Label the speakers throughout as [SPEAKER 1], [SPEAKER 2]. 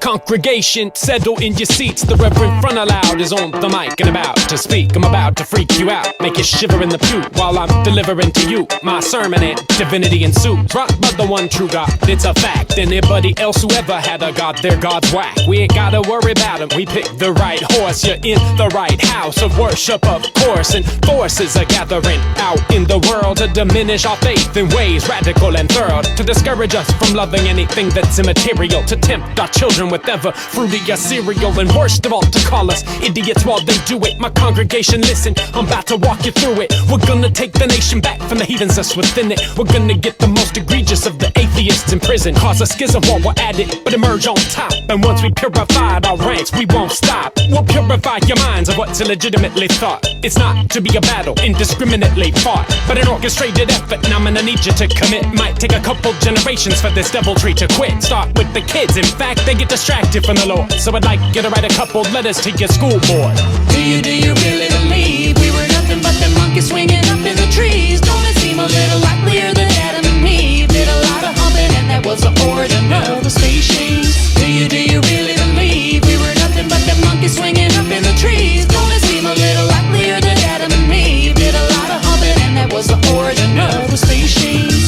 [SPEAKER 1] Congregation, settle in your seats. The Reverend Front Aloud is on the mic and about to speak. I'm about to freak you out, make you shiver in the pew while I'm delivering to you my sermon and divinity ensues. Rock but the one true God, it's a fact. Anybody else who ever had a God, their God's whack. We ain't gotta worry about him, we pick the right horse. You're in the right house of worship, of course. And forces are gathering out in the world to diminish our faith in ways radical and thorough, to discourage us from loving anything that's immaterial, to tempt our children with ever fruitier cereal, and worst of all, to call us idiots while they do it. My congregation, listen, I'm about to walk you through it. We're gonna take the nation back from the heathens that's within it. We're gonna get the most egregious of the atheists in prison, cause a schism while we're at it, but emerge on top. And once we purified our ranks, we won't stop. We'll purify your minds of what's illegitimately thought. It's not to be a battle indiscriminately fought, but an orchestrated effort, and I'm gonna need you to commit. Might take a couple generations for this deviltry to quit. Start with the kids, in fact they get distracted from the Lord, so I'd like you to write a couple letters to your school board.
[SPEAKER 2] Do you really believe we were nothing but the monkeys swinging up in the trees? Don't it seem a little likelier that Adam and Eve did a lot of humping and that was the origin of the species? Do you really believe we were nothing but the monkeys swinging up in the trees? Don't it seem a little likelier that Adam and Eve did a lot of humping and that was the origin of the species?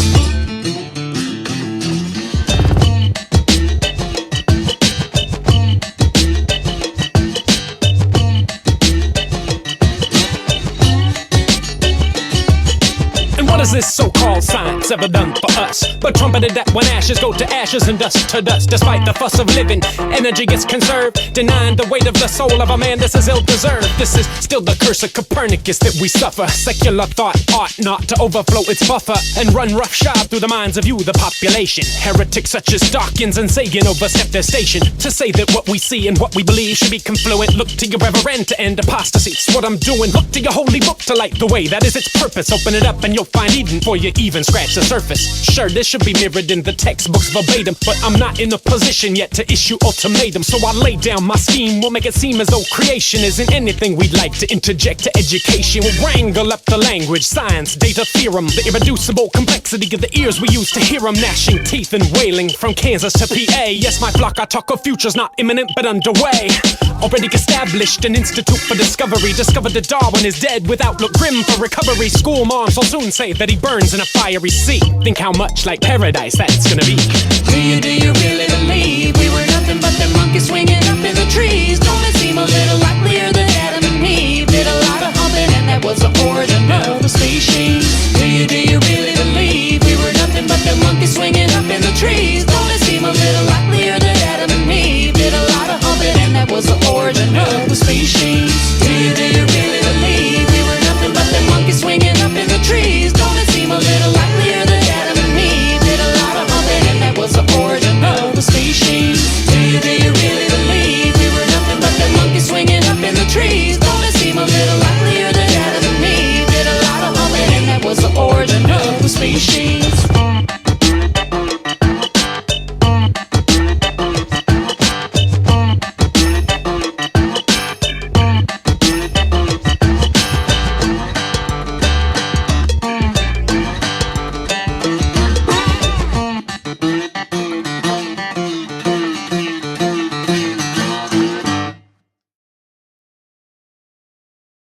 [SPEAKER 1] What has this so-called science ever done for us? But trumpeted that when ashes go to ashes and dust to dust, despite the fuss of living, energy gets conserved, denying the weight of the soul of a man. This is ill-deserved. This is still the curse of Copernicus that we suffer. Secular thought ought not to overflow its buffer and run roughshod through the minds of you, the population. Heretics such as Dawkins and Sagan overstep their station to say that what we see and what we believe should be confluent. Look to your reverend to end apostasy. It's what I'm doing. Look to your holy book to light the way. That is its purpose. Open it up and you'll find Eden before you even scratch the surface. Sure, this should be mirrored in the textbooks verbatim, but I'm not in a position yet to issue ultimatum. So I lay down my scheme. We'll make it seem as though creation isn't anything we'd like to interject to education. We'll wrangle up the language, science, data, theorem, the irreducible complexity of the ears we use to hear them, gnashing teeth and wailing from Kansas to PA. Yes, my flock, I talk of futures not imminent but underway. Already established an institute for discovery. Discovered that Darwin is dead with outlook grim for recovery. School moms will soon say that he burns in a fiery sea. Think how much like paradise that's gonna be.
[SPEAKER 2] Do you really believe we were nothing but the monkeys swinging up in the trees? Don't it seem a little like